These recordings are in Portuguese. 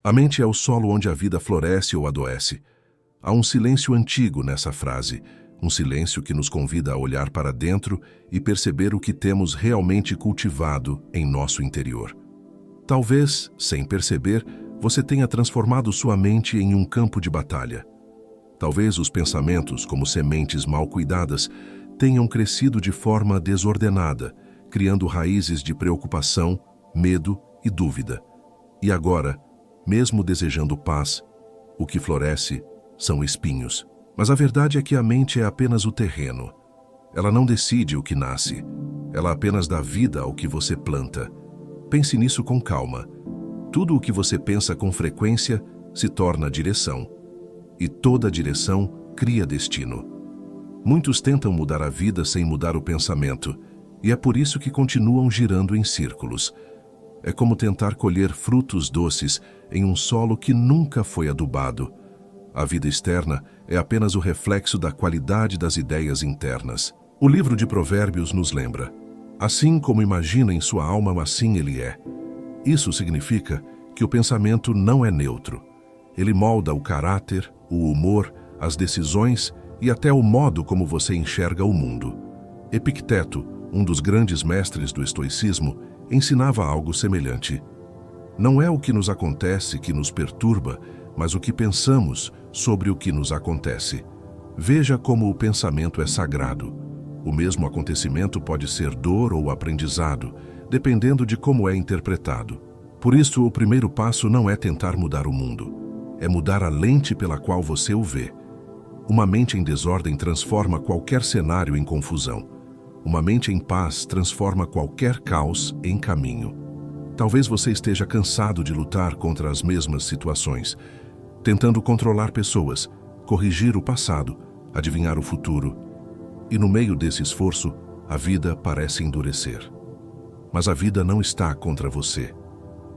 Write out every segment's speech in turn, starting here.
A mente é o solo onde a vida floresce ou adoece. Há um silêncio antigo nessa frase, um silêncio que nos convida a olhar para dentro e perceber o que temos realmente cultivado em nosso interior. Talvez, sem perceber, você tenha transformado sua mente em um campo de batalha. Talvez os pensamentos, como sementes mal cuidadas, tenham crescido de forma desordenada, criando raízes de preocupação, medo e dúvida. E agora, mesmo desejando paz, o que floresce são espinhos. Mas a verdade é que a mente é apenas o terreno. Ela não decide o que nasce. Ela apenas dá vida ao que você planta. Pense nisso com calma. Tudo o que você pensa com frequência se torna direção. E toda direção cria destino. Muitos tentam mudar a vida sem mudar o pensamento, e é por isso que continuam girando em círculos. É como tentar colher frutos doces em um solo que nunca foi adubado. A vida externa é apenas o reflexo da qualidade das ideias internas. O livro de Provérbios nos lembra: assim como imagina em sua alma, assim ele é. Isso significa que o pensamento não é neutro. Ele molda o caráter, o humor, as decisões e até o modo como você enxerga o mundo. Epicteto, um dos grandes mestres do estoicismo, ensinava algo semelhante. Não é o que nos acontece que nos perturba, mas o que pensamos sobre o que nos acontece. Veja como o pensamento é sagrado. O mesmo acontecimento pode ser dor ou aprendizado, dependendo de como é interpretado. Por isso, o primeiro passo não é tentar mudar o mundo. É mudar a lente pela qual você o vê. Uma mente em desordem transforma qualquer cenário em confusão. Uma mente em paz transforma qualquer caos em caminho. Talvez você esteja cansado de lutar contra as mesmas situações, tentando controlar pessoas, corrigir o passado, adivinhar o futuro. E no meio desse esforço, a vida parece endurecer. Mas a vida não está contra você.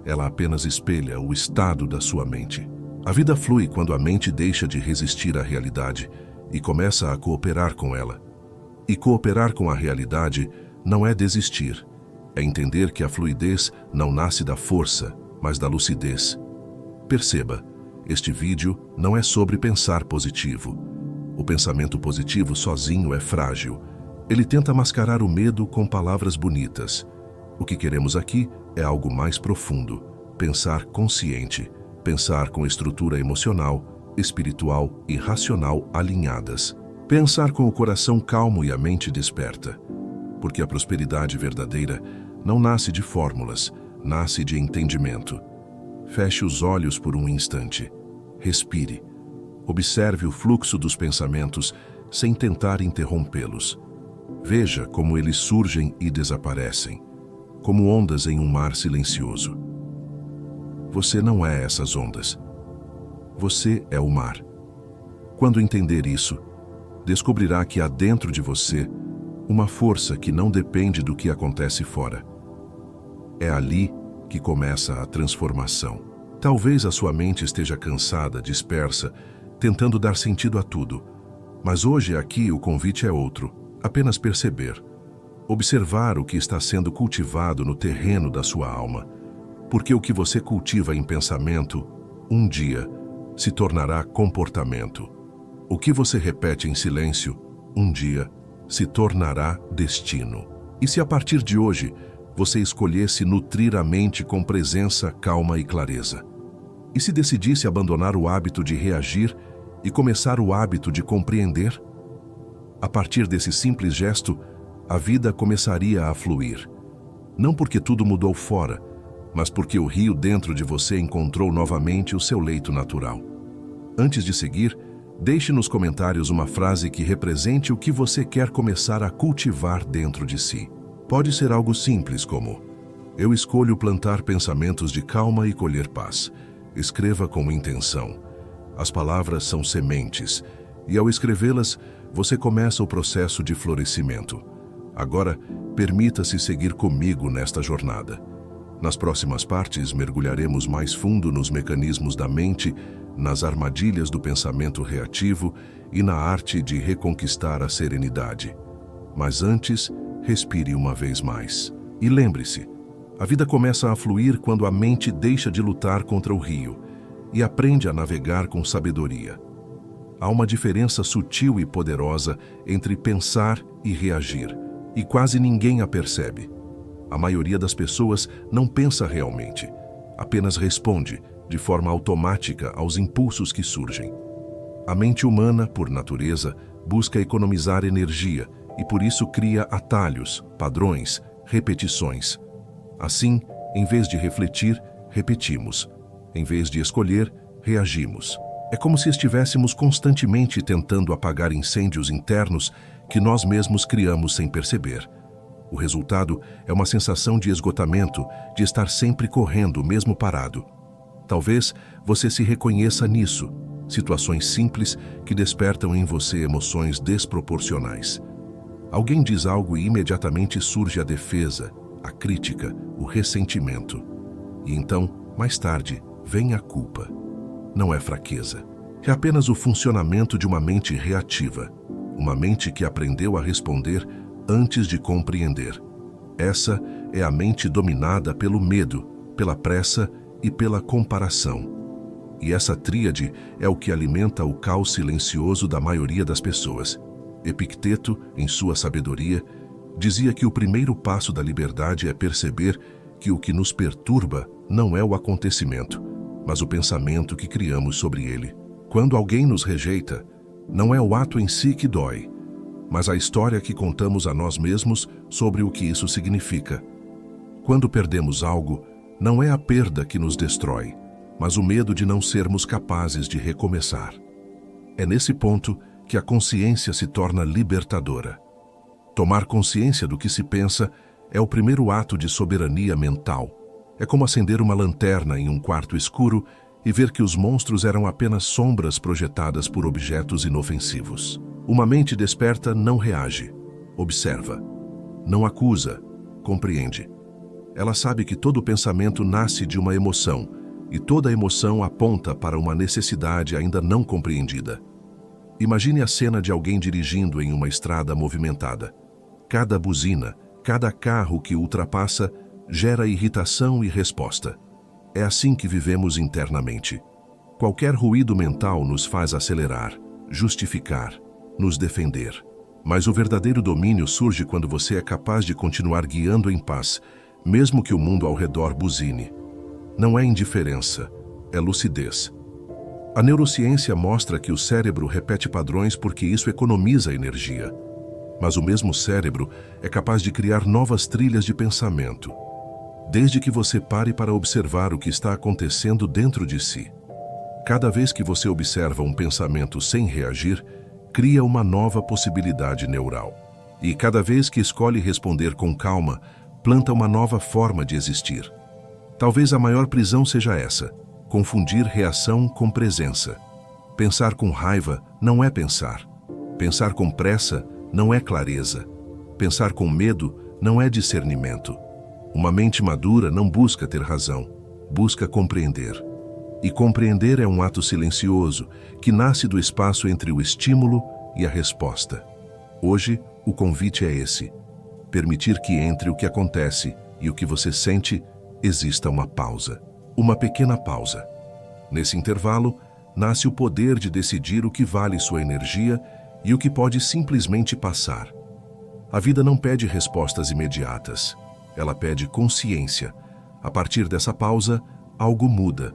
Ela apenas espelha o estado da sua mente. A vida flui quando a mente deixa de resistir à realidade e começa a cooperar com ela. E cooperar com a realidade não é desistir. É entender que a fluidez não nasce da força, mas da lucidez. Perceba, este vídeo não é sobre pensar positivo. O pensamento positivo sozinho é frágil. Ele tenta mascarar o medo com palavras bonitas. O que queremos aqui é algo mais profundo. Pensar consciente. Pensar com estrutura emocional, espiritual e racional alinhadas. Pensar com o coração calmo e a mente desperta. Porque a prosperidade verdadeira não nasce de fórmulas, nasce de entendimento. Feche os olhos por um instante. Respire. Observe o fluxo dos pensamentos sem tentar interrompê-los. Veja como eles surgem e desaparecem, como ondas em um mar silencioso. Você não é essas ondas. Você é o mar. Quando entender isso, descobrirá que há dentro de você uma força que não depende do que acontece fora. É ali que começa a transformação. Talvez a sua mente esteja cansada, dispersa, tentando dar sentido a tudo. Mas hoje aqui o convite é outro, apenas perceber. Observar o que está sendo cultivado no terreno da sua alma. Porque o que você cultiva em pensamento, um dia, se tornará comportamento. O que você repete em silêncio, um dia, se tornará destino. E se a partir de hoje, você escolhesse nutrir a mente com presença, calma e clareza? E se decidisse abandonar o hábito de reagir e começar o hábito de compreender? A partir desse simples gesto, a vida começaria a fluir. Não porque tudo mudou fora, mas porque o rio dentro de você encontrou novamente o seu leito natural. Antes de seguir, deixe nos comentários uma frase que represente o que você quer começar a cultivar dentro de si. Pode ser algo simples como: eu escolho plantar pensamentos de calma e colher paz. Escreva com intenção. As palavras são sementes, e ao escrevê-las, você começa o processo de florescimento. Agora, permita-se seguir comigo nesta jornada. Nas próximas partes, mergulharemos mais fundo nos mecanismos da mente, nas armadilhas do pensamento reativo e na arte de reconquistar a serenidade. Mas antes, respire uma vez mais. E lembre-se, a vida começa a fluir quando a mente deixa de lutar contra o rio e aprende a navegar com sabedoria. Há uma diferença sutil e poderosa entre pensar e reagir, e quase ninguém a percebe. A maioria das pessoas não pensa realmente, apenas responde, de forma automática, aos impulsos que surgem. A mente humana, por natureza, busca economizar energia e por isso cria atalhos, padrões, repetições. Assim, em vez de refletir, repetimos. Em vez de escolher, reagimos. É como se estivéssemos constantemente tentando apagar incêndios internos que nós mesmos criamos sem perceber. O resultado é uma sensação de esgotamento, de estar sempre correndo, mesmo parado. Talvez você se reconheça nisso, situações simples que despertam em você emoções desproporcionais. Alguém diz algo e imediatamente surge a defesa, a crítica, o ressentimento. E então, mais tarde, vem a culpa. Não é fraqueza. É apenas o funcionamento de uma mente reativa. Uma mente que aprendeu a responder antes de compreender. Essa é a mente dominada pelo medo, pela pressa e pela comparação. E essa tríade é o que alimenta o caos silencioso da maioria das pessoas. Epicteto, em sua sabedoria, dizia que o primeiro passo da liberdade é perceber que o que nos perturba não é o acontecimento, mas o pensamento que criamos sobre ele. Quando alguém nos rejeita, não é o ato em si que dói, mas a história que contamos a nós mesmos sobre o que isso significa. Quando perdemos algo, não é a perda que nos destrói, mas o medo de não sermos capazes de recomeçar. É nesse ponto que a consciência se torna libertadora. Tomar consciência do que se pensa é o primeiro ato de soberania mental. É como acender uma lanterna em um quarto escuro e ver que os monstros eram apenas sombras projetadas por objetos inofensivos. Uma mente desperta não reage, observa, não acusa, compreende. Ela sabe que todo pensamento nasce de uma emoção, e toda emoção aponta para uma necessidade ainda não compreendida. Imagine a cena de alguém dirigindo em uma estrada movimentada. Cada buzina, cada carro que ultrapassa, gera irritação e resposta. É assim que vivemos internamente. Qualquer ruído mental nos faz acelerar, justificar, nos defender. Mas o verdadeiro domínio surge quando você é capaz de continuar guiando em paz, mesmo que o mundo ao redor buzine. Não é indiferença, é lucidez. A neurociência mostra que o cérebro repete padrões porque isso economiza energia. Mas o mesmo cérebro é capaz de criar novas trilhas de pensamento, desde que você pare para observar o que está acontecendo dentro de si. Cada vez que você observa um pensamento sem reagir, cria uma nova possibilidade neural. E cada vez que escolhe responder com calma, planta uma nova forma de existir. Talvez a maior prisão seja essa: confundir reação com presença. Pensar com raiva não é pensar. Pensar com pressa não é clareza. Pensar com medo não é discernimento. Uma mente madura não busca ter razão, busca compreender. E compreender é um ato silencioso que nasce do espaço entre o estímulo e a resposta. Hoje, o convite é esse: permitir que entre o que acontece e o que você sente exista uma pausa, uma pequena pausa. Nesse intervalo, nasce o poder de decidir o que vale sua energia e o que pode simplesmente passar. A vida não pede respostas imediatas, ela pede consciência. A partir dessa pausa, algo muda.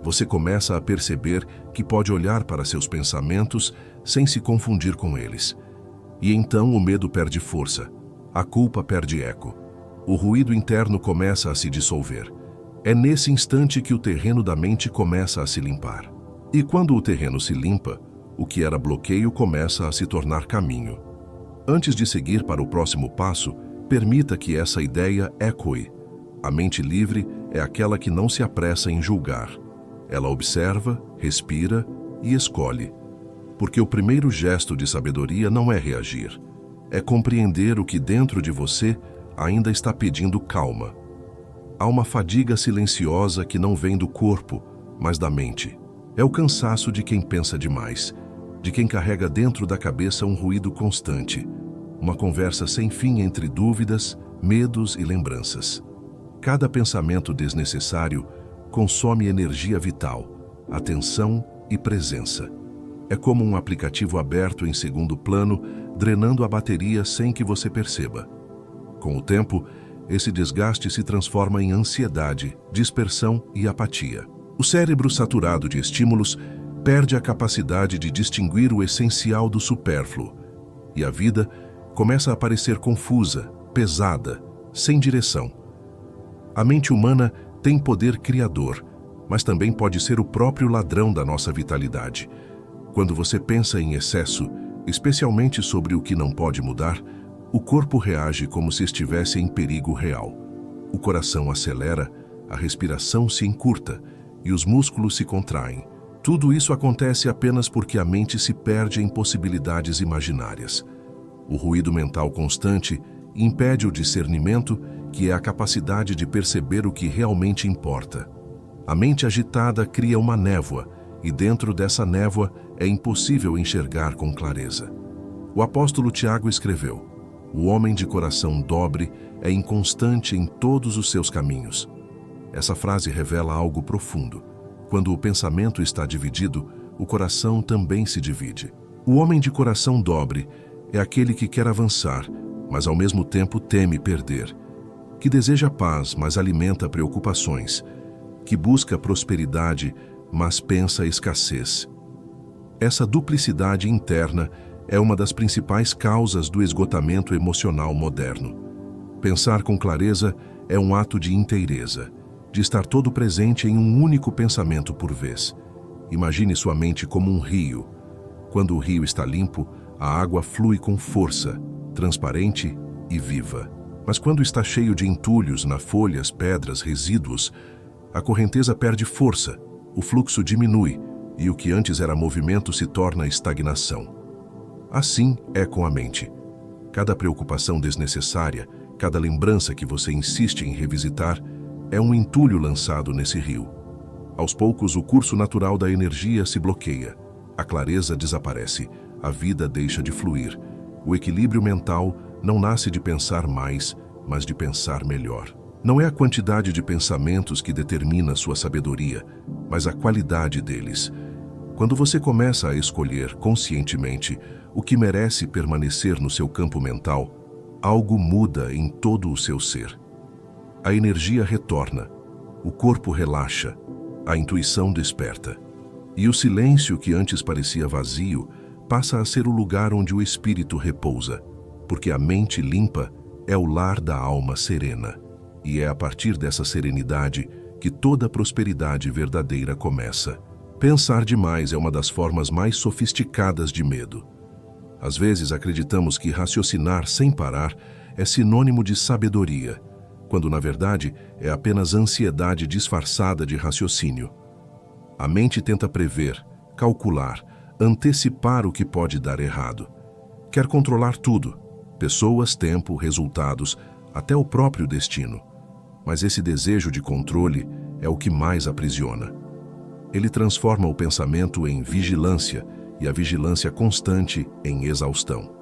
Você começa a perceber que pode olhar para seus pensamentos sem se confundir com eles. E então o medo perde força, a culpa perde eco. O ruído interno começa a se dissolver. É nesse instante que o terreno da mente começa a se limpar. E quando o terreno se limpa, o que era bloqueio começa a se tornar caminho. Antes de seguir para o próximo passo, permita que essa ideia ecoe. A mente livre é aquela que não se apressa em julgar. Ela observa, respira e escolhe. Porque o primeiro gesto de sabedoria não é reagir, é compreender o que dentro de você ainda está pedindo calma. Há uma fadiga silenciosa que não vem do corpo, mas da mente. É o cansaço de quem pensa demais, de quem carrega dentro da cabeça um ruído constante, uma conversa sem fim entre dúvidas, medos e lembranças. Cada pensamento desnecessário consome energia vital, atenção e presença. É como um aplicativo aberto em segundo plano, drenando a bateria sem que você perceba. Com o tempo, esse desgaste se transforma em ansiedade, dispersão e apatia. O cérebro saturado de estímulos perde a capacidade de distinguir o essencial do supérfluo, e a vida começa a parecer confusa, pesada, sem direção. A mente humana tem poder criador, mas também pode ser o próprio ladrão da nossa vitalidade. Quando você pensa em excesso, especialmente sobre o que não pode mudar, o corpo reage como se estivesse em perigo real. O coração acelera, a respiração se encurta e os músculos se contraem. Tudo isso acontece apenas porque a mente se perde em possibilidades imaginárias. O ruído mental constante impede o discernimento, que é a capacidade de perceber o que realmente importa. A mente agitada cria uma névoa, e dentro dessa névoa é impossível enxergar com clareza. O apóstolo Tiago escreveu: "O homem de coração dobre é inconstante em todos os seus caminhos." Essa frase revela algo profundo. Quando o pensamento está dividido, o coração também se divide. O homem de coração dobre é aquele que quer avançar, mas ao mesmo tempo teme perder, que deseja paz, mas alimenta preocupações, que busca prosperidade, mas pensa escassez. Essa duplicidade interna é uma das principais causas do esgotamento emocional moderno. Pensar com clareza é um ato de inteireza, de estar todo presente em um único pensamento por vez. Imagine sua mente como um rio. Quando o rio está limpo, a água flui com força, transparente e viva. Mas quando está cheio de entulhos na folhas, pedras, resíduos, a correnteza perde força, o fluxo diminui e o que antes era movimento se torna estagnação. Assim é com a mente. Cada preocupação desnecessária, cada lembrança que você insiste em revisitar, é um entulho lançado nesse rio. Aos poucos, o curso natural da energia se bloqueia, a clareza desaparece, a vida deixa de fluir. O equilíbrio mental não nasce de pensar mais, mas de pensar melhor. Não é a quantidade de pensamentos que determina sua sabedoria, mas a qualidade deles. Quando você começa a escolher conscientemente o que merece permanecer no seu campo mental, algo muda em todo o seu ser. A energia retorna, o corpo relaxa, a intuição desperta. E o silêncio que antes parecia vazio passa a ser o lugar onde o espírito repousa, porque a mente limpa é o lar da alma serena. E é a partir dessa serenidade que toda prosperidade verdadeira começa. Pensar demais é uma das formas mais sofisticadas de medo. Às vezes acreditamos que raciocinar sem parar é sinônimo de sabedoria, quando na verdade é apenas ansiedade disfarçada de raciocínio. A mente tenta prever, calcular, antecipar o que pode dar errado. Quer controlar tudo: pessoas, tempo, resultados, até o próprio destino. Mas esse desejo de controle é o que mais aprisiona. Ele transforma o pensamento em vigilância e a vigilância constante em exaustão.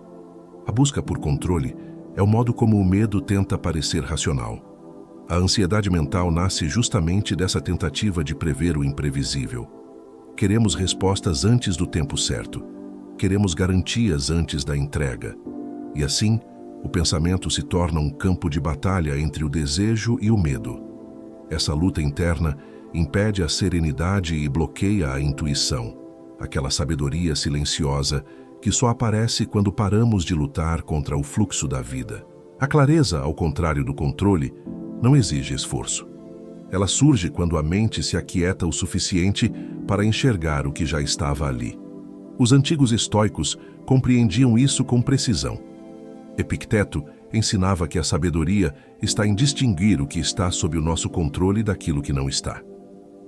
A busca por controle é o modo como o medo tenta parecer racional. A ansiedade mental nasce justamente dessa tentativa de prever o imprevisível. Queremos respostas antes do tempo certo. Queremos garantias antes da entrega. E assim, o pensamento se torna um campo de batalha entre o desejo e o medo. Essa luta interna impede a serenidade e bloqueia a intuição, aquela sabedoria silenciosa que só aparece quando paramos de lutar contra o fluxo da vida. A clareza, ao contrário do controle, não exige esforço. Ela surge quando a mente se aquieta o suficiente para enxergar o que já estava ali. Os antigos estoicos compreendiam isso com precisão. Epicteto ensinava que a sabedoria está em distinguir o que está sob o nosso controle daquilo que não está.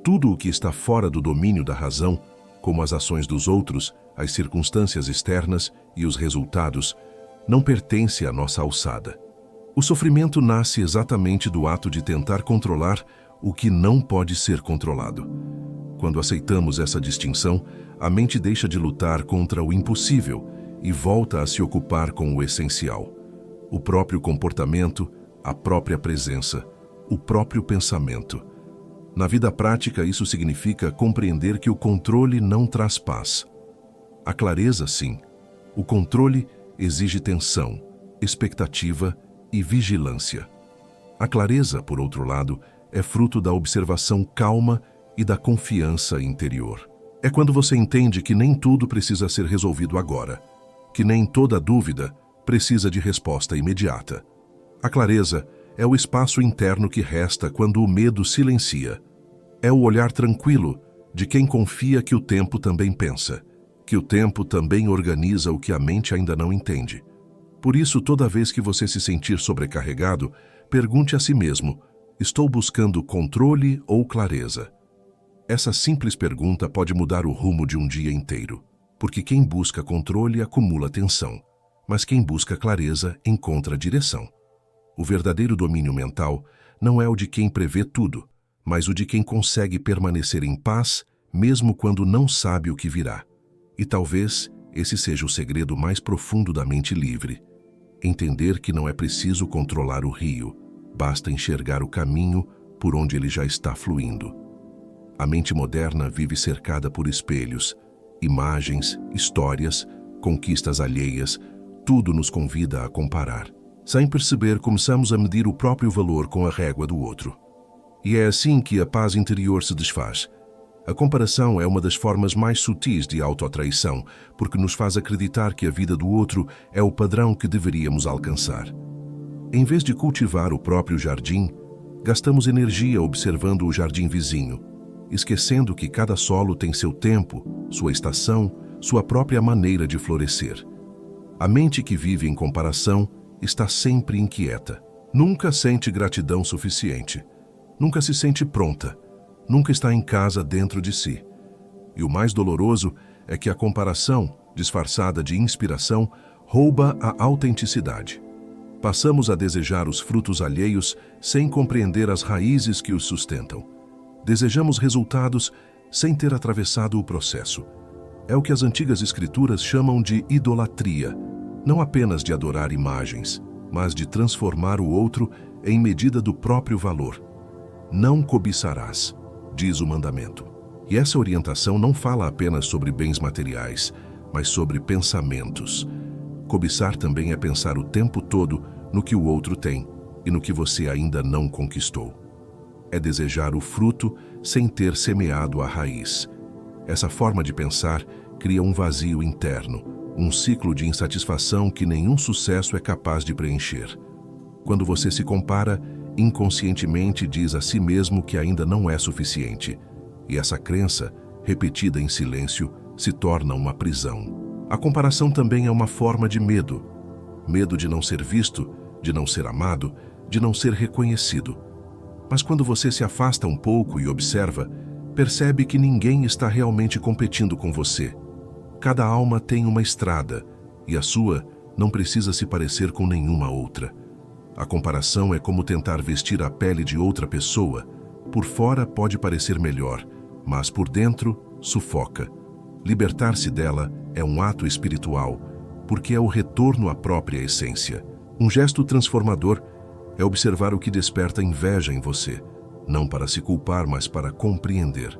Tudo o que está fora do domínio da razão, como as ações dos outros, as circunstâncias externas e os resultados, não pertence à nossa alçada. O sofrimento nasce exatamente do ato de tentar controlar o que não pode ser controlado. Quando aceitamos essa distinção, a mente deixa de lutar contra o impossível e volta a se ocupar com o essencial: o próprio comportamento, a própria presença, o próprio pensamento. Na vida prática, isso significa compreender que o controle não traz paz. A clareza, sim. O controle exige tensão, expectativa e vigilância. A clareza, por outro lado, é fruto da observação calma e da confiança interior. É quando você entende que nem tudo precisa ser resolvido agora, que nem toda dúvida precisa de resposta imediata. A clareza é o espaço interno que resta quando o medo silencia. É o olhar tranquilo de quem confia que o tempo também pensa, que o tempo também organiza o que a mente ainda não entende. Por isso, toda vez que você se sentir sobrecarregado, pergunte a si mesmo: estou buscando controle ou clareza? Essa simples pergunta pode mudar o rumo de um dia inteiro, porque quem busca controle acumula tensão, mas quem busca clareza encontra direção. O verdadeiro domínio mental não é o de quem prevê tudo, mas o de quem consegue permanecer em paz, mesmo quando não sabe o que virá. E talvez esse seja o segredo mais profundo da mente livre. Entender que não é preciso controlar o rio, basta enxergar o caminho por onde ele já está fluindo. A mente moderna vive cercada por espelhos, imagens, histórias, conquistas alheias, tudo nos convida a comparar. Sem perceber, começamos a medir o próprio valor com a régua do outro. E é assim que a paz interior se desfaz. A comparação é uma das formas mais sutis de autoatraição, porque nos faz acreditar que a vida do outro é o padrão que deveríamos alcançar. Em vez de cultivar o próprio jardim, gastamos energia observando o jardim vizinho, esquecendo que cada solo tem seu tempo, sua estação, sua própria maneira de florescer. A mente que vive em comparação está sempre inquieta. Nunca sente gratidão suficiente. Nunca se sente pronta. Nunca está em casa dentro de si. E o mais doloroso é que a comparação, disfarçada de inspiração, rouba a autenticidade. Passamos a desejar os frutos alheios sem compreender as raízes que os sustentam. Desejamos resultados sem ter atravessado o processo. É o que as antigas escrituras chamam de idolatria, não apenas de adorar imagens, mas de transformar o outro em medida do próprio valor. Não cobiçarás, diz o mandamento. E essa orientação não fala apenas sobre bens materiais, mas sobre pensamentos. Cobiçar também é pensar o tempo todo no que o outro tem e no que você ainda não conquistou. É desejar o fruto sem ter semeado a raiz. Essa forma de pensar cria um vazio interno, um ciclo de insatisfação que nenhum sucesso é capaz de preencher. Quando você se compara, inconscientemente diz a si mesmo que ainda não é suficiente. E essa crença, repetida em silêncio, se torna uma prisão. A comparação também é uma forma de medo. Medo de não ser visto, de não ser amado, de não ser reconhecido. Mas quando você se afasta um pouco e observa, percebe que ninguém está realmente competindo com você. Cada alma tem uma estrada, e a sua não precisa se parecer com nenhuma outra. A comparação é como tentar vestir a pele de outra pessoa. Por fora pode parecer melhor, mas por dentro sufoca. Libertar-se dela é um ato espiritual, porque é o retorno à própria essência. Um gesto transformador é observar o que desperta inveja em você, não para se culpar, mas para compreender.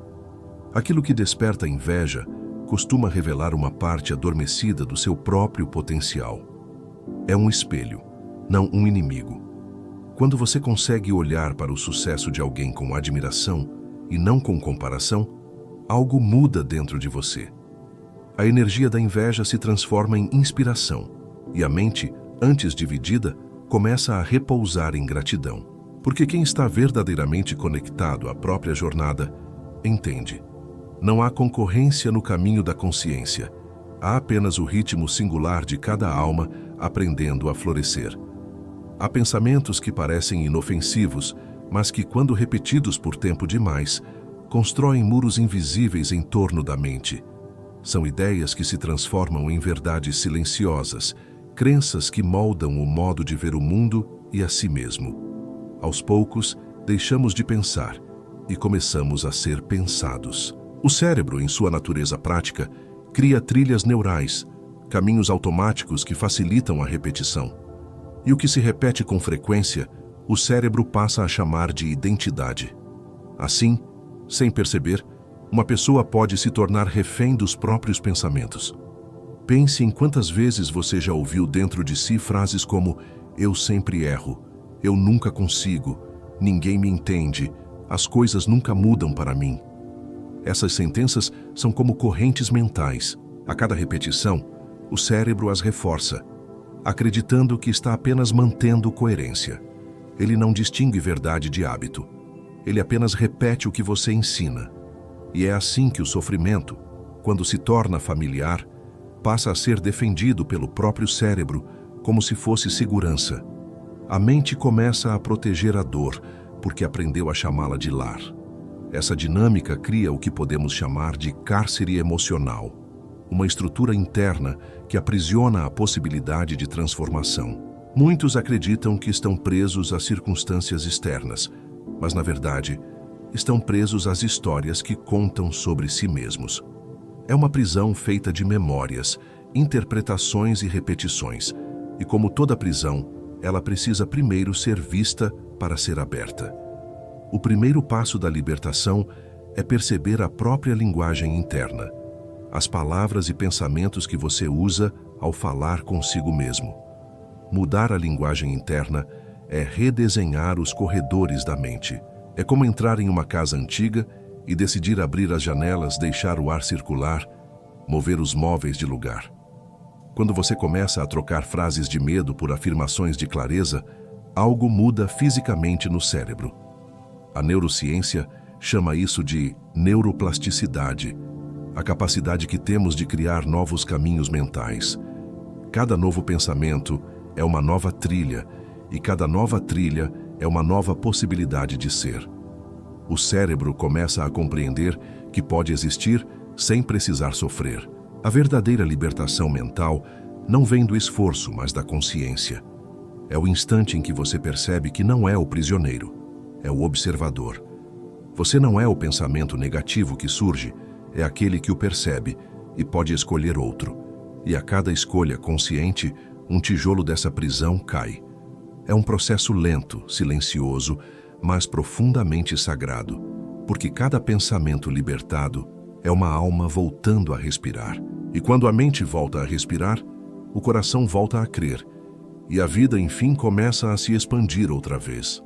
Aquilo que desperta inveja costuma revelar uma parte adormecida do seu próprio potencial. É um espelho, não um inimigo. Quando você consegue olhar para o sucesso de alguém com admiração e não com comparação, algo muda dentro de você. A energia da inveja se transforma em inspiração, e a mente, antes dividida, começa a repousar em gratidão. Porque quem está verdadeiramente conectado à própria jornada, entende. Não há concorrência no caminho da consciência. Há apenas o ritmo singular de cada alma aprendendo a florescer. Há pensamentos que parecem inofensivos, mas que, quando repetidos por tempo demais, constroem muros invisíveis em torno da mente. São ideias que se transformam em verdades silenciosas, crenças que moldam o modo de ver o mundo e a si mesmo. Aos poucos, deixamos de pensar e começamos a ser pensados. O cérebro, em sua natureza prática, cria trilhas neurais, caminhos automáticos que facilitam a repetição. E o que se repete com frequência, o cérebro passa a chamar de identidade. Assim, sem perceber, uma pessoa pode se tornar refém dos próprios pensamentos. Pense em quantas vezes você já ouviu dentro de si frases como "eu sempre erro", "eu nunca consigo", "ninguém me entende", "as coisas nunca mudam para mim". Essas sentenças são como correntes mentais. A cada repetição, o cérebro as reforça, acreditando que está apenas mantendo coerência. Ele não distingue verdade de hábito. Ele apenas repete o que você ensina. E é assim que o sofrimento, quando se torna familiar, passa a ser defendido pelo próprio cérebro como se fosse segurança. A mente começa a proteger a dor, porque aprendeu a chamá-la de lar. Essa dinâmica cria o que podemos chamar de cárcere emocional, uma estrutura interna que aprisiona a possibilidade de transformação. Muitos acreditam que estão presos às circunstâncias externas, mas, na verdade, estão presos às histórias que contam sobre si mesmos. É uma prisão feita de memórias, interpretações e repetições, e como toda prisão, ela precisa primeiro ser vista para ser aberta. O primeiro passo da libertação é perceber a própria linguagem interna, as palavras e pensamentos que você usa ao falar consigo mesmo. Mudar a linguagem interna é redesenhar os corredores da mente. É como entrar em uma casa antiga e decidir abrir as janelas, deixar o ar circular, mover os móveis de lugar. Quando você começa a trocar frases de medo por afirmações de clareza, algo muda fisicamente no cérebro. A neurociência chama isso de neuroplasticidade, a capacidade que temos de criar novos caminhos mentais. Cada novo pensamento é uma nova trilha, e cada nova trilha é uma nova possibilidade de ser. O cérebro começa a compreender que pode existir sem precisar sofrer. A verdadeira libertação mental não vem do esforço, mas da consciência. É o instante em que você percebe que não é o prisioneiro, é o observador. Você não é o pensamento negativo que surge, é aquele que o percebe e pode escolher outro. E a cada escolha consciente, um tijolo dessa prisão cai. É um processo lento, silencioso, mas profundamente sagrado, porque cada pensamento libertado é uma alma voltando a respirar. E quando a mente volta a respirar, o coração volta a crer, e a vida, enfim, começa a se expandir outra vez.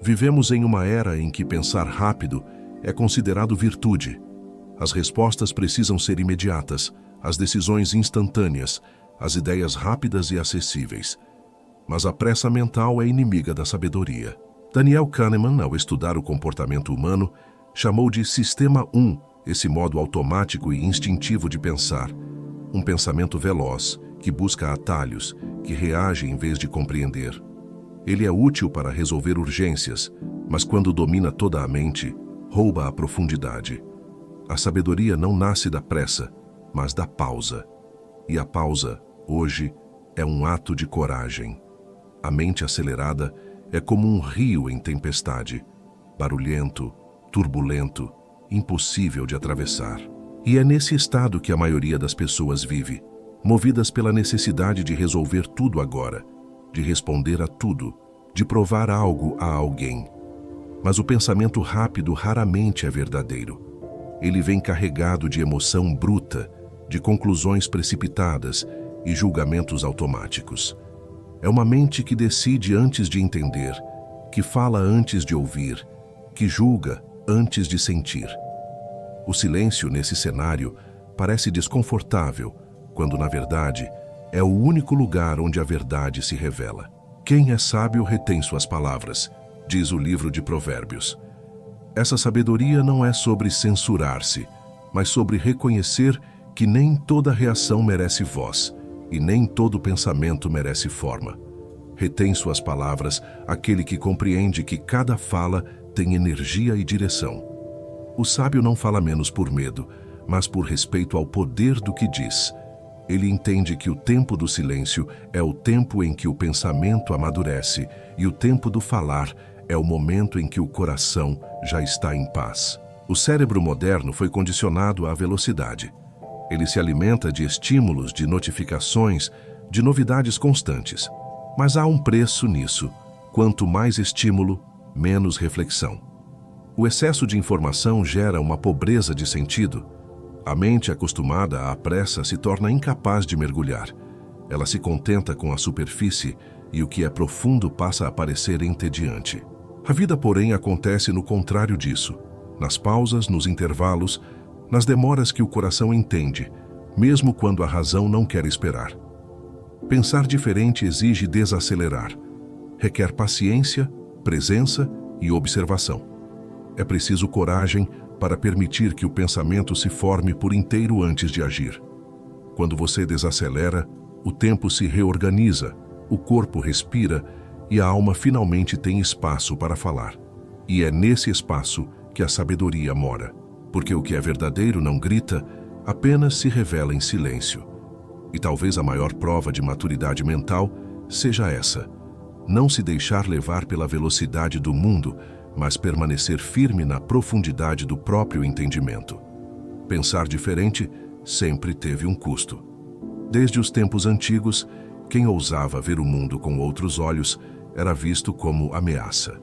Vivemos em uma era em que pensar rápido é considerado virtude. As respostas precisam ser imediatas, as decisões instantâneas, as ideias rápidas e acessíveis. Mas a pressa mental é inimiga da sabedoria. Daniel Kahneman, ao estudar o comportamento humano, chamou de Sistema 1 esse modo automático e instintivo de pensar. Um pensamento veloz, que busca atalhos, que reage em vez de compreender. Ele é útil para resolver urgências, mas quando domina toda a mente, rouba a profundidade. A sabedoria não nasce da pressa, mas da pausa. E a pausa, hoje, é um ato de coragem. A mente acelerada é como um rio em tempestade, barulhento, turbulento, impossível de atravessar. E é nesse estado que a maioria das pessoas vive, movidas pela necessidade de resolver tudo agora, de responder a tudo, de provar algo a alguém. Mas o pensamento rápido raramente é verdadeiro. Ele vem carregado de emoção bruta, de conclusões precipitadas e julgamentos automáticos. É uma mente que decide antes de entender, que fala antes de ouvir, que julga antes de sentir. O silêncio nesse cenário parece desconfortável, quando na verdade é o único lugar onde a verdade se revela. Quem é sábio retém suas palavras, diz o livro de Provérbios. Essa sabedoria não é sobre censurar-se, mas sobre reconhecer que nem toda reação merece voz e nem todo pensamento merece forma. Retém suas palavras aquele que compreende que cada fala tem energia e direção. O sábio não fala menos por medo, mas por respeito ao poder do que diz. Ele entende que o tempo do silêncio é o tempo em que o pensamento amadurece e o tempo do falar é o momento em que o coração já está em paz. O cérebro moderno foi condicionado à velocidade. Ele se alimenta de estímulos, de notificações, de novidades constantes. Mas há um preço nisso. Quanto mais estímulo, menos reflexão. O excesso de informação gera uma pobreza de sentido. A mente acostumada à pressa se torna incapaz de mergulhar. Ela se contenta com a superfície e o que é profundo passa a parecer entediante. A vida, porém, acontece no contrário disso. Nas pausas, nos intervalos, nas demoras que o coração entende, mesmo quando a razão não quer esperar. Pensar diferente exige desacelerar. Requer paciência, presença e observação. É preciso coragem para permitir que o pensamento se forme por inteiro antes de agir. Quando você desacelera, o tempo se reorganiza, o corpo respira e a alma finalmente tem espaço para falar. E é nesse espaço que a sabedoria mora, porque o que é verdadeiro não grita, apenas se revela em silêncio. E talvez a maior prova de maturidade mental seja essa: não se deixar levar pela velocidade do mundo, mas permanecer firme na profundidade do próprio entendimento. Pensar diferente sempre teve um custo. Desde os tempos antigos, quem ousava ver o mundo com outros olhos era visto como ameaça.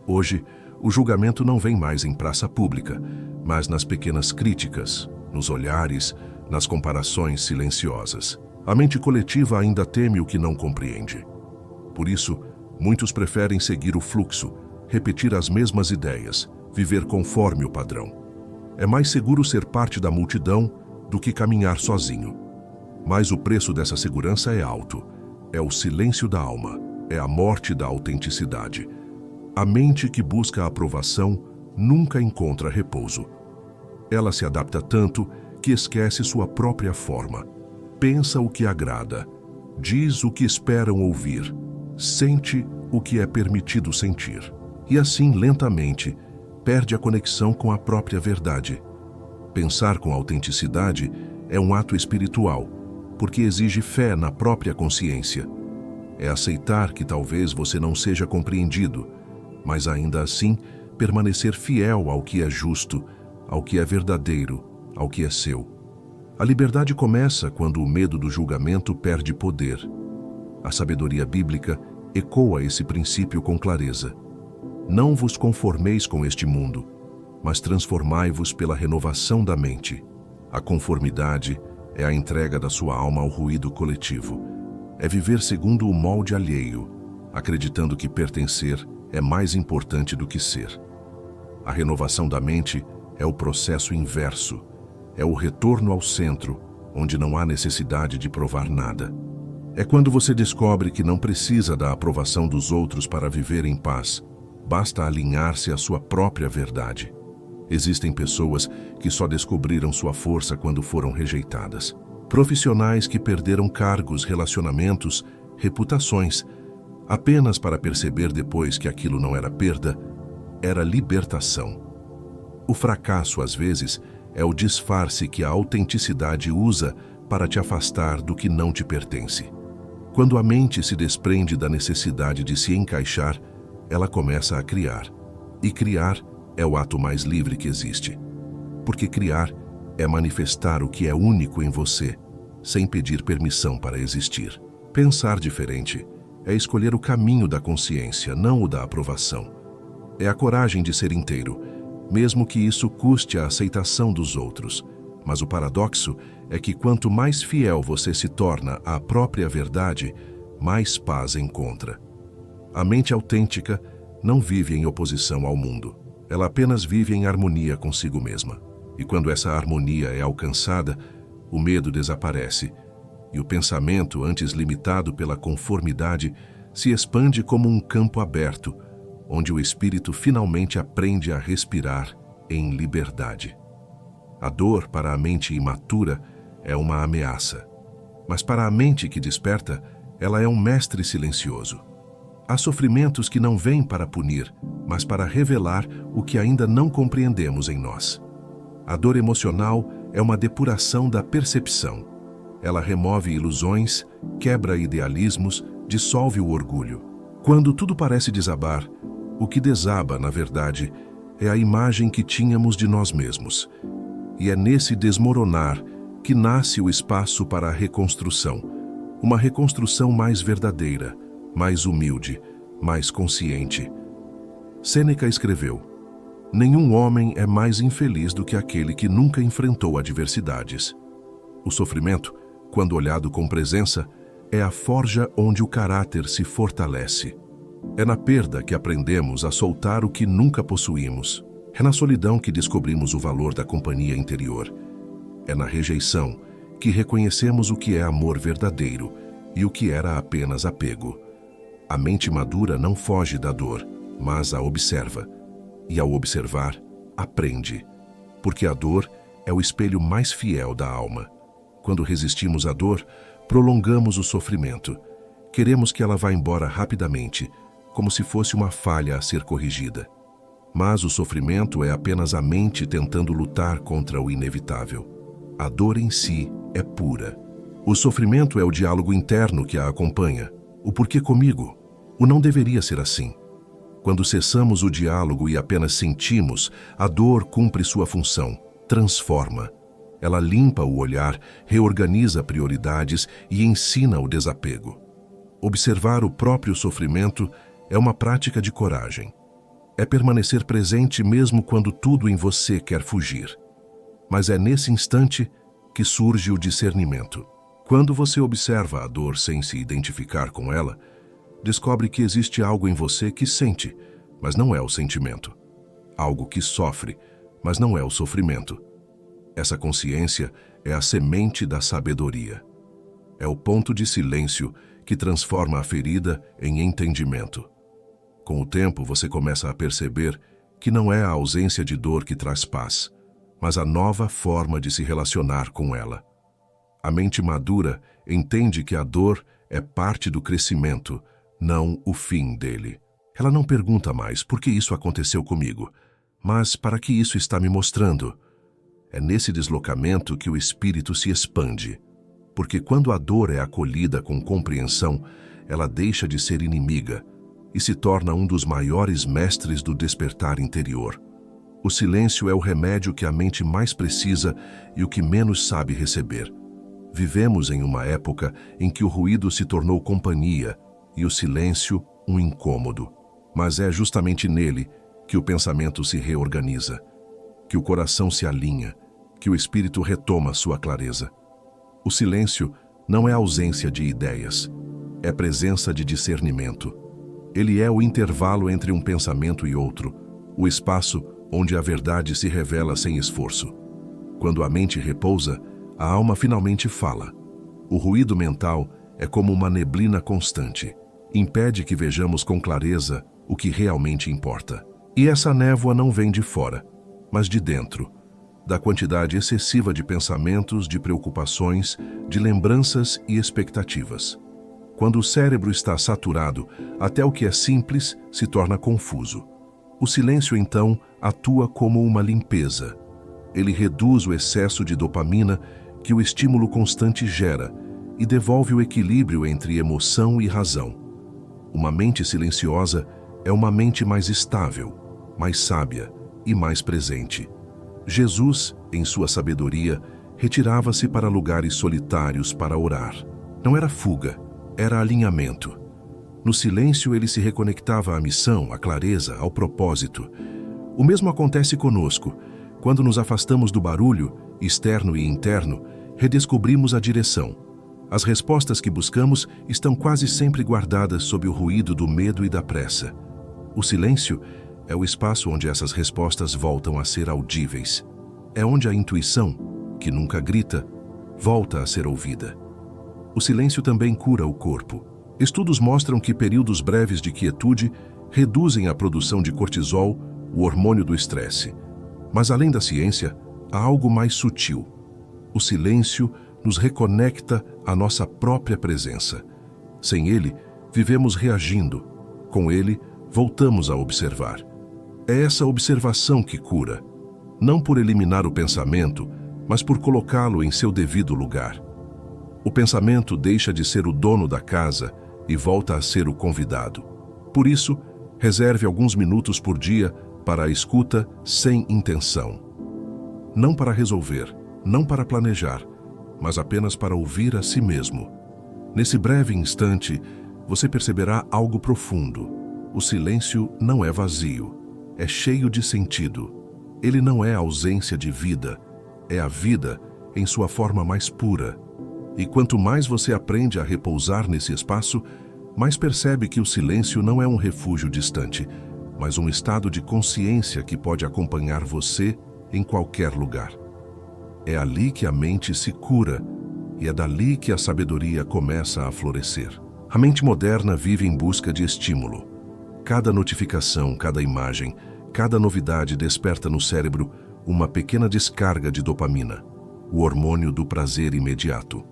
Hoje, o julgamento não vem mais em praça pública, mas nas pequenas críticas, nos olhares, nas comparações silenciosas. A mente coletiva ainda teme o que não compreende. Por isso, muitos preferem seguir o fluxo, repetir as mesmas ideias, viver conforme o padrão. É mais seguro ser parte da multidão do que caminhar sozinho. Mas o preço dessa segurança é alto. É o silêncio da alma, é a morte da autenticidade. A mente que busca a aprovação nunca encontra repouso. Ela se adapta tanto que esquece sua própria forma. Pensa o que agrada, diz o que esperam ouvir, sente o que é permitido sentir. E assim, lentamente, perde a conexão com a própria verdade. Pensar com autenticidade é um ato espiritual, porque exige fé na própria consciência. É aceitar que talvez você não seja compreendido, mas ainda assim permanecer fiel ao que é justo, ao que é verdadeiro, ao que é seu. A liberdade começa quando o medo do julgamento perde poder. A sabedoria bíblica ecoa esse princípio com clareza. Não vos conformeis com este mundo, mas transformai-vos pela renovação da mente. A conformidade é a entrega da sua alma ao ruído coletivo. É viver segundo o molde alheio, acreditando que pertencer é mais importante do que ser. A renovação da mente é o processo inverso. É o retorno ao centro, onde não há necessidade de provar nada. É quando você descobre que não precisa da aprovação dos outros para viver em paz. Basta alinhar-se à sua própria verdade. Existem pessoas que só descobriram sua força quando foram rejeitadas. Profissionais que perderam cargos, relacionamentos, reputações, apenas para perceber depois que aquilo não era perda, era libertação. O fracasso, às vezes, é o disfarce que a autenticidade usa para te afastar do que não te pertence. Quando a mente se desprende da necessidade de se encaixar, ela começa a criar. E criar é o ato mais livre que existe. Porque criar é manifestar o que é único em você, sem pedir permissão para existir. Pensar diferente é escolher o caminho da consciência, não o da aprovação. É a coragem de ser inteiro, mesmo que isso custe a aceitação dos outros. Mas o paradoxo é que quanto mais fiel você se torna à própria verdade, mais paz encontra. A mente autêntica não vive em oposição ao mundo. Ela apenas vive em harmonia consigo mesma. E quando essa harmonia é alcançada, o medo desaparece. E o pensamento, antes limitado pela conformidade, se expande como um campo aberto, onde o espírito finalmente aprende a respirar em liberdade. A dor para a mente imatura é uma ameaça. Mas para a mente que desperta, ela é um mestre silencioso. Há sofrimentos que não vêm para punir, mas para revelar o que ainda não compreendemos em nós. A dor emocional é uma depuração da percepção. Ela remove ilusões, quebra idealismos, dissolve o orgulho. Quando tudo parece desabar, o que desaba, na verdade, é a imagem que tínhamos de nós mesmos. E é nesse desmoronar que nasce o espaço para a reconstrução. Uma reconstrução mais verdadeira, mais humilde, mais consciente. Sêneca escreveu: Nenhum homem é mais infeliz do que aquele que nunca enfrentou adversidades. O sofrimento, quando olhado com presença, é a forja onde o caráter se fortalece. É na perda que aprendemos a soltar o que nunca possuímos. É na solidão que descobrimos o valor da companhia interior. É na rejeição que reconhecemos o que é amor verdadeiro e o que era apenas apego. A mente madura não foge da dor, mas a observa. E ao observar, aprende. Porque a dor é o espelho mais fiel da alma. Quando resistimos à dor, prolongamos o sofrimento. Queremos que ela vá embora rapidamente, como se fosse uma falha a ser corrigida. Mas o sofrimento é apenas a mente tentando lutar contra o inevitável. A dor em si é pura. O sofrimento é o diálogo interno que a acompanha. O porquê comigo? O não deveria ser assim. Quando cessamos o diálogo e apenas sentimos, a dor cumpre sua função, transforma. Ela limpa o olhar, reorganiza prioridades e ensina o desapego. Observar o próprio sofrimento é uma prática de coragem. É permanecer presente mesmo quando tudo em você quer fugir. Mas é nesse instante que surge o discernimento. Quando você observa a dor sem se identificar com ela, descobre que existe algo em você que sente, mas não é o sentimento. Algo que sofre, mas não é o sofrimento. Essa consciência é a semente da sabedoria. É o ponto de silêncio que transforma a ferida em entendimento. Com o tempo, você começa a perceber que não é a ausência de dor que traz paz, mas a nova forma de se relacionar com ela. A mente madura entende que a dor é parte do crescimento, não o fim dele. Ela não pergunta mais por que isso aconteceu comigo, mas para que isso está me mostrando. É nesse deslocamento que o espírito se expande, porque quando a dor é acolhida com compreensão, ela deixa de ser inimiga e se torna um dos maiores mestres do despertar interior. O silêncio é o remédio que a mente mais precisa e o que menos sabe receber. Vivemos em uma época em que o ruído se tornou companhia e o silêncio um incômodo. Mas é justamente nele que o pensamento se reorganiza, que o coração se alinha, que o espírito retoma sua clareza. O silêncio não é ausência de ideias, é presença de discernimento. Ele é o intervalo entre um pensamento e outro, o espaço onde a verdade se revela sem esforço. Quando a mente repousa, a alma finalmente fala. O ruído mental é como uma neblina constante, impede que vejamos com clareza o que realmente importa. E essa névoa não vem de fora, mas de dentro, da quantidade excessiva de pensamentos, de preocupações, de lembranças e expectativas. Quando o cérebro está saturado, até o que é simples se torna confuso. O silêncio, então, atua como uma limpeza. Ele reduz o excesso de dopamina que o estímulo constante gera e devolve o equilíbrio entre emoção e razão. Uma mente silenciosa é uma mente mais estável, mais sábia e mais presente. Jesus, em sua sabedoria, retirava-se para lugares solitários para orar. Não era fuga, era alinhamento. No silêncio ele se reconectava à missão, à clareza, ao propósito. O mesmo acontece conosco. Quando nos afastamos do barulho, externo e interno, redescobrimos a direção. As respostas que buscamos estão quase sempre guardadas sob o ruído do medo e da pressa. O silêncio é o espaço onde essas respostas voltam a ser audíveis. É onde a intuição, que nunca grita, volta a ser ouvida. O silêncio também cura o corpo. Estudos mostram que períodos breves de quietude reduzem a produção de cortisol, o hormônio do estresse. Mas além da ciência, há algo mais sutil. O silêncio nos reconecta à nossa própria presença. Sem ele, vivemos reagindo. Com ele, voltamos a observar. É essa observação que cura, não por eliminar o pensamento, mas por colocá-lo em seu devido lugar. O pensamento deixa de ser o dono da casa e volta a ser o convidado. Por isso, reserve alguns minutos por dia para a escuta sem intenção. Não para resolver, não para planejar, mas apenas para ouvir a si mesmo. Nesse breve instante, você perceberá algo profundo. O silêncio não é vazio. é cheio de sentido. Ele não é ausência de vida, é a vida em sua forma mais pura. E quanto mais você aprende a repousar nesse espaço, mais percebe que o silêncio não é um refúgio distante, mas um estado de consciência que pode acompanhar você em qualquer lugar. É ali que a mente se cura e é dali que a sabedoria começa a florescer. A mente moderna vive em busca de estímulo. Cada notificação, cada imagem, cada novidade desperta no cérebro uma pequena descarga de dopamina, o hormônio do prazer imediato.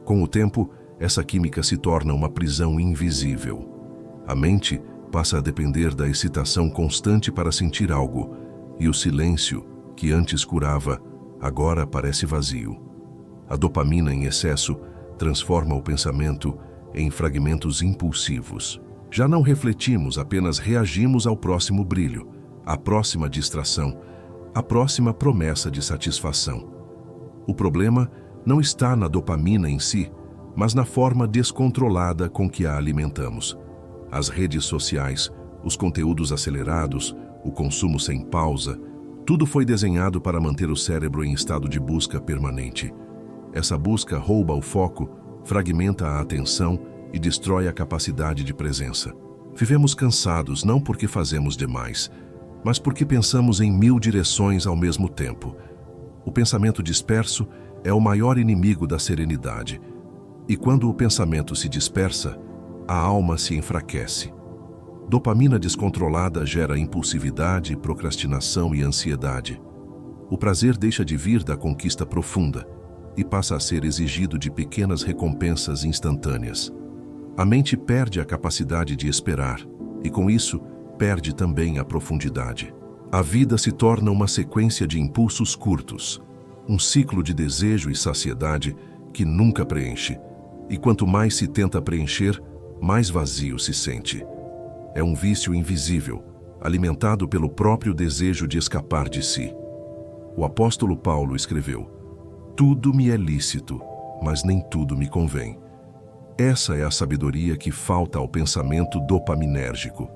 Com o tempo, essa química se torna uma prisão invisível. A mente passa a depender da excitação constante para sentir algo, e o silêncio, que antes curava, agora parece vazio. A dopamina em excesso transforma o pensamento em fragmentos impulsivos. Já não refletimos, apenas reagimos ao próximo brilho, à próxima distração, à próxima promessa de satisfação. O problema não está na dopamina em si, mas na forma descontrolada com que a alimentamos. As redes sociais, os conteúdos acelerados, o consumo sem pausa, tudo foi desenhado para manter o cérebro em estado de busca permanente. Essa busca rouba o foco, fragmenta a atenção e destrói a capacidade de presença. Vivemos cansados não porque fazemos demais, mas porque pensamos em 1000 direções ao mesmo tempo. O pensamento disperso é o maior inimigo da serenidade. E quando o pensamento se dispersa, a alma se enfraquece. Dopamina descontrolada gera impulsividade, procrastinação e ansiedade. O prazer deixa de vir da conquista profunda e passa a ser exigido de pequenas recompensas instantâneas. A mente perde a capacidade de esperar e, com isso, perde também a profundidade. A vida se torna uma sequência de impulsos curtos, um ciclo de desejo e saciedade que nunca preenche. E quanto mais se tenta preencher, mais vazio se sente. É um vício invisível, alimentado pelo próprio desejo de escapar de si. O apóstolo Paulo escreveu: "Tudo me é lícito, mas nem tudo me convém." Essa é a sabedoria que falta ao pensamento dopaminérgico.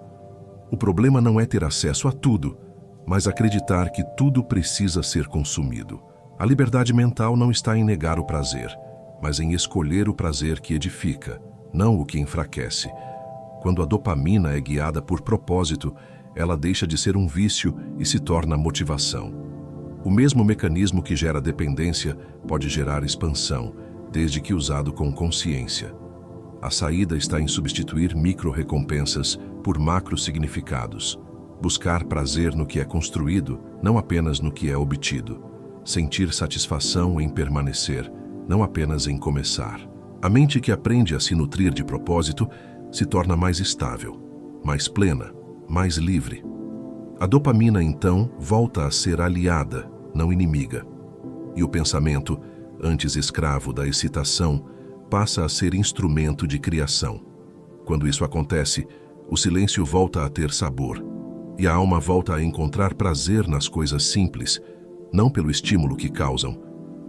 O problema não é ter acesso a tudo, mas acreditar que tudo precisa ser consumido. A liberdade mental não está em negar o prazer, mas em escolher o prazer que edifica, não o que enfraquece. Quando a dopamina é guiada por propósito, ela deixa de ser um vício e se torna motivação. O mesmo mecanismo que gera dependência pode gerar expansão, desde que usado com consciência. A saída está em substituir micro-recompensas por macro-significados. Buscar prazer no que é construído, não apenas no que é obtido. Sentir satisfação em permanecer, não apenas em começar. A mente que aprende a se nutrir de propósito se torna mais estável, mais plena, mais livre. A dopamina, então, volta a ser aliada, não inimiga. E o pensamento, antes escravo da excitação, passa a ser instrumento de criação. Quando isso acontece, o silêncio volta a ter sabor, e a alma volta a encontrar prazer nas coisas simples, não pelo estímulo que causam,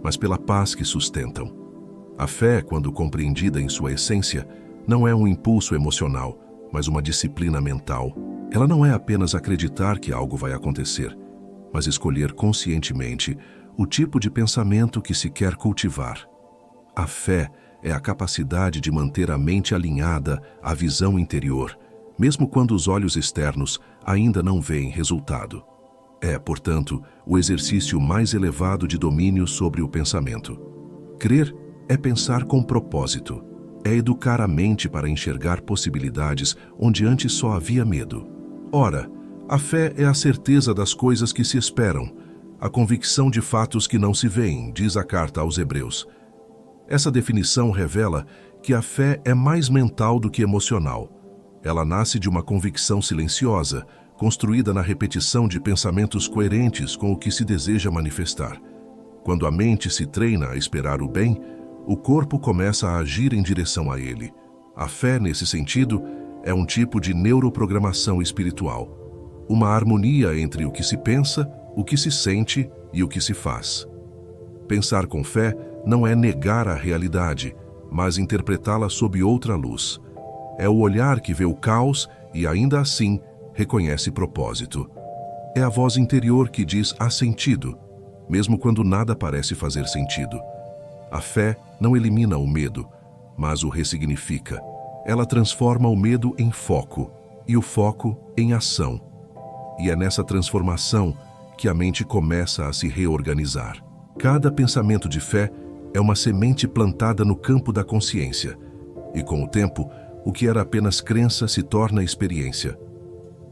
mas pela paz que sustentam. A fé, quando compreendida em sua essência, não é um impulso emocional, mas uma disciplina mental. Ela não é apenas acreditar que algo vai acontecer, mas escolher conscientemente o tipo de pensamento que se quer cultivar. A fé é a capacidade de manter a mente alinhada à visão interior, mesmo quando os olhos externos ainda não veem resultado. É, portanto, o exercício mais elevado de domínio sobre o pensamento. Crer é pensar com propósito. É educar a mente para enxergar possibilidades onde antes só havia medo. Ora, a fé é a certeza das coisas que se esperam, a convicção de fatos que não se veem, diz a carta aos Hebreus. Essa definição revela que a fé é mais mental do que emocional. Ela nasce de uma convicção silenciosa, construída na repetição de pensamentos coerentes com o que se deseja manifestar. Quando a mente se treina a esperar o bem, o corpo começa a agir em direção a ele. A fé, nesse sentido, é um tipo de neuroprogramação espiritual, uma harmonia entre o que se pensa, o que se sente e o que se faz. Pensar com fé não é negar a realidade, mas interpretá-la sob outra luz. É o olhar que vê o caos e, ainda assim, reconhece propósito. é a voz interior que diz há sentido, mesmo quando nada parece fazer sentido. A fé não elimina o medo, mas o ressignifica. Ela transforma o medo em foco e o foco em ação. E é nessa transformação que a mente começa a se reorganizar. Cada pensamento de fé é uma semente plantada no campo da consciência. E com o tempo, o que era apenas crença se torna experiência.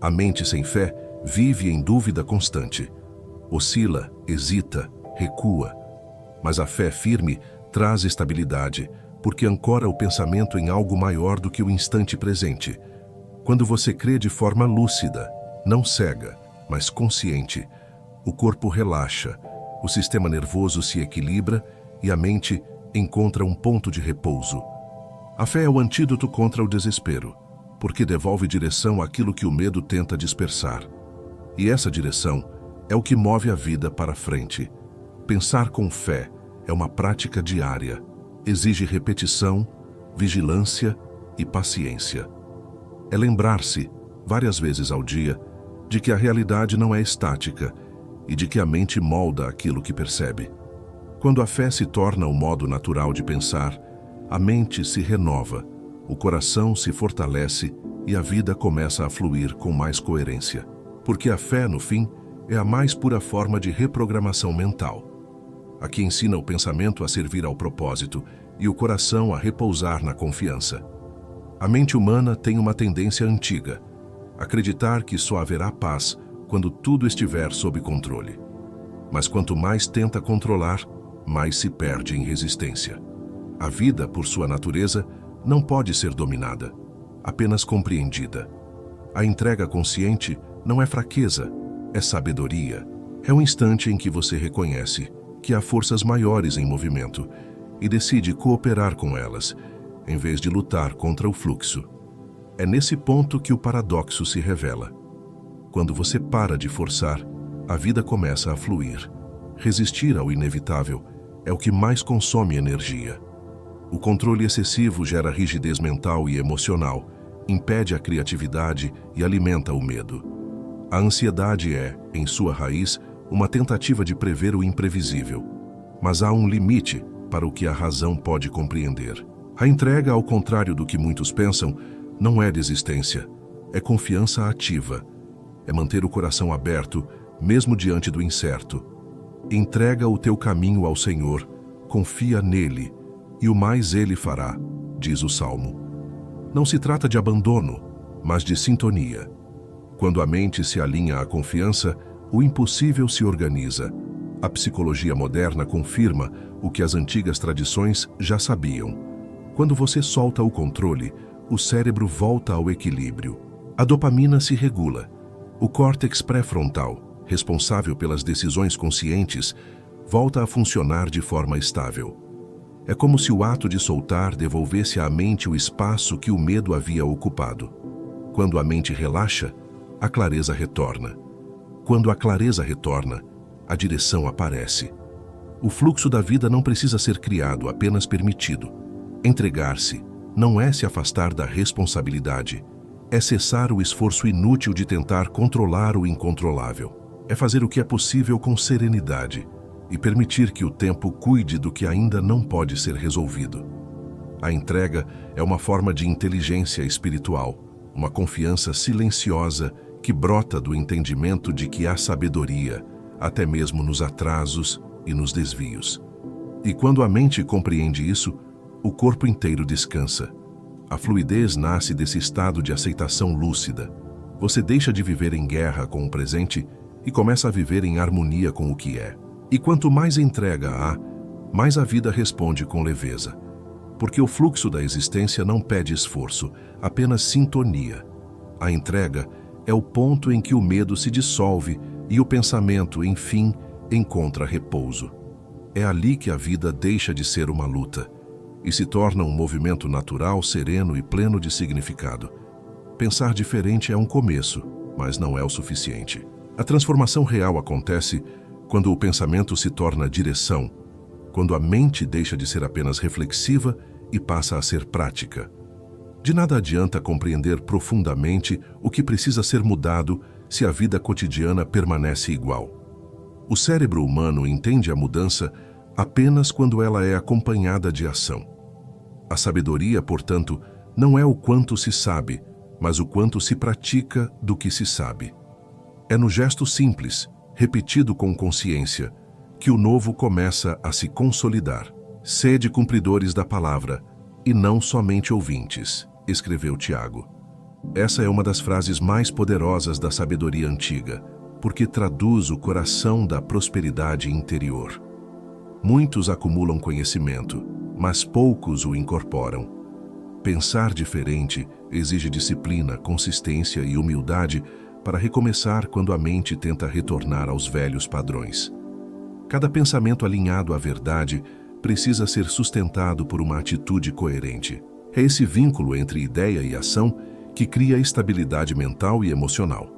A mente sem fé vive em dúvida constante. Oscila, hesita, recua. Mas a fé firme traz estabilidade, porque ancora o pensamento em algo maior do que o instante presente. Quando você crê de forma lúcida, não cega, mas consciente, o corpo relaxa, o sistema nervoso se equilibra e a mente encontra um ponto de repouso. A fé é o antídoto contra o desespero, porque devolve direção àquilo que o medo tenta dispersar. E essa direção é o que move a vida para frente. Pensar com fé é uma prática diária. Exige repetição, vigilância e paciência. É lembrar-se, várias vezes ao dia, de que a realidade não é estática e de que a mente molda aquilo que percebe. Quando a fé se torna o modo natural de pensar, a mente se renova, o coração se fortalece e a vida começa a fluir com mais coerência. Porque a fé, no fim, é a mais pura forma de reprogramação mental. A que ensina o pensamento a servir ao propósito e o coração a repousar na confiança. A mente humana tem uma tendência antiga, acreditar que só haverá paz quando tudo estiver sob controle. Mas quanto mais tenta controlar, mais se perde em resistência. A vida, por sua natureza, não pode ser dominada, apenas compreendida. A entrega consciente não é fraqueza, é sabedoria. É um instante em que você reconhece que há forças maiores em movimento e decide cooperar com elas, em vez de lutar contra o fluxo. É nesse ponto que o paradoxo se revela. Quando você para de forçar, a vida começa a fluir. Resistir ao inevitável é o que mais consome energia. O controle excessivo gera rigidez mental e emocional, impede a criatividade e alimenta o medo. A ansiedade é, em sua raiz, uma tentativa de prever o imprevisível. Mas há um limite para o que a razão pode compreender. A entrega, ao contrário do que muitos pensam, não é desistência, é confiança ativa. É manter o coração aberto, mesmo diante do incerto. Entrega o teu caminho ao Senhor, confia nele, e o mais ele fará, diz o Salmo. Não se trata de abandono, mas de sintonia. Quando a mente se alinha à confiança, o impossível se organiza. A psicologia moderna confirma o que as antigas tradições já sabiam. Quando você solta o controle, o cérebro volta ao equilíbrio. A dopamina se regula. O córtex pré-frontal, responsável pelas decisões conscientes, volta a funcionar de forma estável. É como se o ato de soltar devolvesse à mente o espaço que o medo havia ocupado. Quando a mente relaxa, a clareza retorna. Quando a clareza retorna, a direção aparece. O fluxo da vida não precisa ser criado, apenas permitido. Entregar-se não é se afastar da responsabilidade, é cessar o esforço inútil de tentar controlar o incontrolável. É fazer o que é possível com serenidade e permitir que o tempo cuide do que ainda não pode ser resolvido. A entrega é uma forma de inteligência espiritual, uma confiança silenciosa que brota do entendimento de que há sabedoria, até mesmo nos atrasos e nos desvios. E quando a mente compreende isso, o corpo inteiro descansa. A fluidez nasce desse estado de aceitação lúcida. Você deixa de viver em guerra com o presente e começa a viver em harmonia com o que é. E quanto mais entrega há, mais a vida responde com leveza. Porque o fluxo da existência não pede esforço, apenas sintonia. A entrega é o ponto em que o medo se dissolve e o pensamento, enfim, encontra repouso. É ali que a vida deixa de ser uma luta e se torna um movimento natural, sereno e pleno de significado. Pensar diferente é um começo, mas não é o suficiente. A transformação real acontece quando o pensamento se torna direção, quando a mente deixa de ser apenas reflexiva e passa a ser prática. De nada adianta compreender profundamente o que precisa ser mudado se a vida cotidiana permanece igual. O cérebro humano entende a mudança apenas quando ela é acompanhada de ação. A sabedoria, portanto, não é o quanto se sabe, mas o quanto se pratica do que se sabe. É no gesto simples, repetido com consciência, que o novo começa a se consolidar. Sede cumpridores da palavra, e não somente ouvintes, escreveu Tiago. Essa é uma das frases mais poderosas da sabedoria antiga, porque traduz o coração da prosperidade interior. Muitos acumulam conhecimento, mas poucos o incorporam. Pensar diferente exige disciplina, consistência e humildade para recomeçar quando a mente tenta retornar aos velhos padrões. Cada pensamento alinhado à verdade precisa ser sustentado por uma atitude coerente. É esse vínculo entre ideia e ação que cria estabilidade mental e emocional.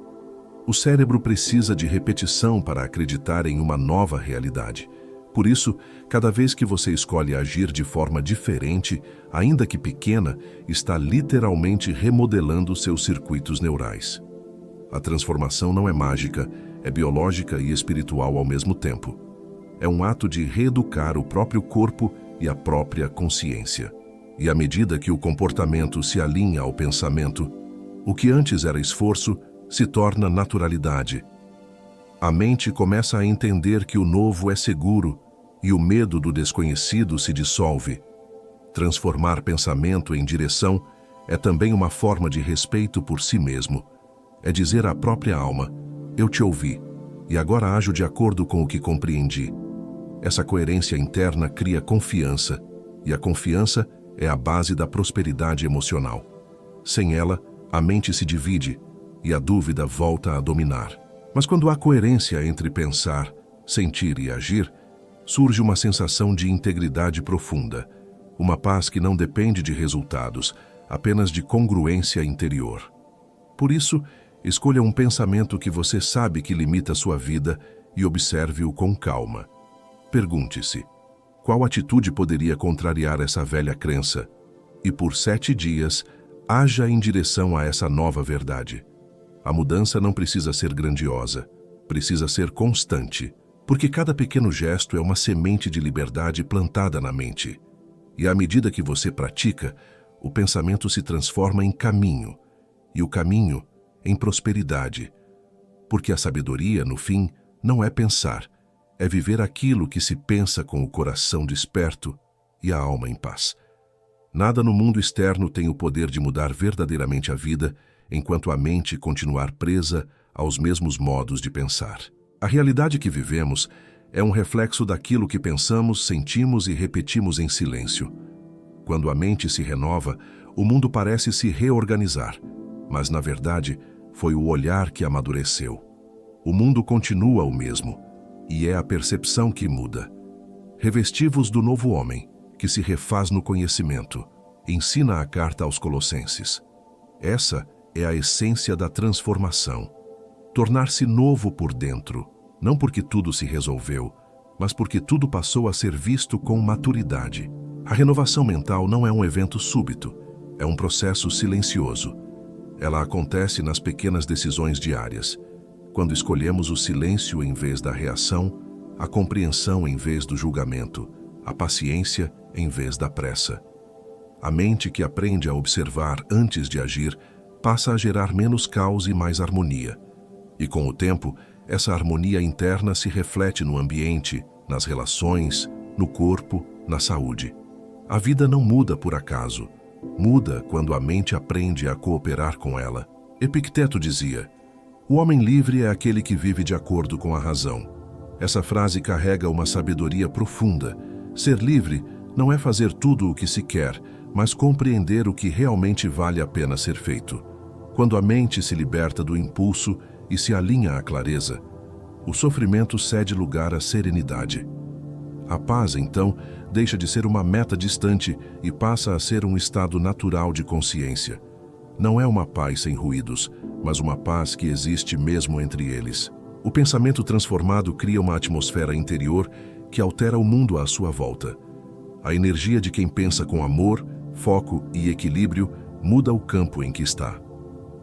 O cérebro precisa de repetição para acreditar em uma nova realidade. Por isso, cada vez que você escolhe agir de forma diferente, ainda que pequena, está literalmente remodelando seus circuitos neurais. A transformação não é mágica, é biológica e espiritual ao mesmo tempo. É um ato de reeducar o próprio corpo e a própria consciência. E à medida que o comportamento se alinha ao pensamento, o que antes era esforço se torna naturalidade. A mente começa a entender que o novo é seguro e o medo do desconhecido se dissolve. Transformar pensamento em direção é também uma forma de respeito por si mesmo. É dizer à própria alma: eu te ouvi, e agora ajo de acordo com o que compreendi. Essa coerência interna cria confiança, e a confiança é a base da prosperidade emocional. Sem ela, a mente se divide e a dúvida volta a dominar. Mas quando há coerência entre pensar, sentir e agir, surge uma sensação de integridade profunda, uma paz que não depende de resultados, apenas de congruência interior. Por isso, escolha um pensamento que você sabe que limita sua vida e observe-o com calma. Pergunte-se: qual atitude poderia contrariar essa velha crença? E por 7 dias, haja em direção a essa nova verdade. A mudança não precisa ser grandiosa, precisa ser constante, porque cada pequeno gesto é uma semente de liberdade plantada na mente. E à medida que você pratica, o pensamento se transforma em caminho, e o caminho em prosperidade. Porque a sabedoria, no fim, não é pensar, é viver aquilo que se pensa com o coração desperto e a alma em paz. Nada no mundo externo tem o poder de mudar verdadeiramente a vida, enquanto a mente continuar presa aos mesmos modos de pensar. A realidade que vivemos é um reflexo daquilo que pensamos, sentimos e repetimos em silêncio. Quando a mente se renova, o mundo parece se reorganizar, mas, na verdade, foi o olhar que amadureceu. O mundo continua o mesmo, e é a percepção que muda. Revesti-vos do novo homem, que se refaz no conhecimento, ensina a carta aos Colossenses. Essa é a essência da transformação. Tornar-se novo por dentro, não porque tudo se resolveu, mas porque tudo passou a ser visto com maturidade. A renovação mental não é um evento súbito, é um processo silencioso. Ela acontece nas pequenas decisões diárias, quando escolhemos o silêncio em vez da reação, a compreensão em vez do julgamento, a paciência em vez da pressa. A mente que aprende a observar antes de agir passa a gerar menos caos e mais harmonia. E com o tempo, essa harmonia interna se reflete no ambiente, nas relações, no corpo, na saúde. A vida não muda por acaso. Muda quando a mente aprende a cooperar com ela. Epicteto dizia: o homem livre é aquele que vive de acordo com a razão. Essa frase carrega uma sabedoria profunda. Ser livre não é fazer tudo o que se quer, mas compreender o que realmente vale a pena ser feito. Quando a mente se liberta do impulso e se alinha à clareza, o sofrimento cede lugar à serenidade. A paz, então, deixa de ser uma meta distante e passa a ser um estado natural de consciência. Não é uma paz sem ruídos, mas uma paz que existe mesmo entre eles. O pensamento transformado cria uma atmosfera interior que altera o mundo à sua volta. A energia de quem pensa com amor, foco e equilíbrio muda o campo em que está.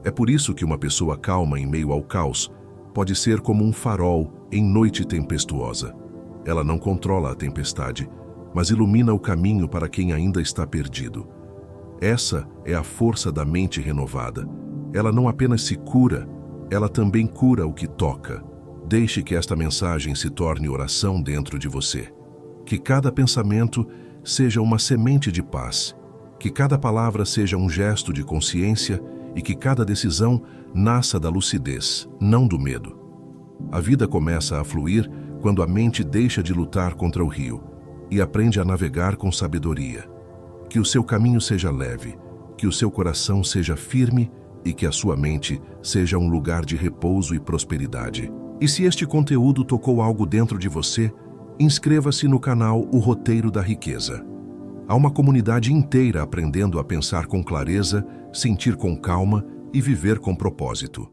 É por isso que uma pessoa calma em meio ao caos pode ser como um farol em noite tempestuosa. Ela não controla a tempestade, mas ilumina o caminho para quem ainda está perdido. Essa é a força da mente renovada. Ela não apenas se cura, ela também cura o que toca. Deixe que esta mensagem se torne oração dentro de você. Que cada pensamento seja uma semente de paz, que cada palavra seja um gesto de consciência e que cada decisão nasça da lucidez, não do medo. A vida começa a fluir quando a mente deixa de lutar contra o rio e aprende a navegar com sabedoria. Que o seu caminho seja leve, que o seu coração seja firme e que a sua mente seja um lugar de repouso e prosperidade. E se este conteúdo tocou algo dentro de você, inscreva-se no canal O Roteiro da Riqueza. Há uma comunidade inteira aprendendo a pensar com clareza, sentir com calma e viver com propósito.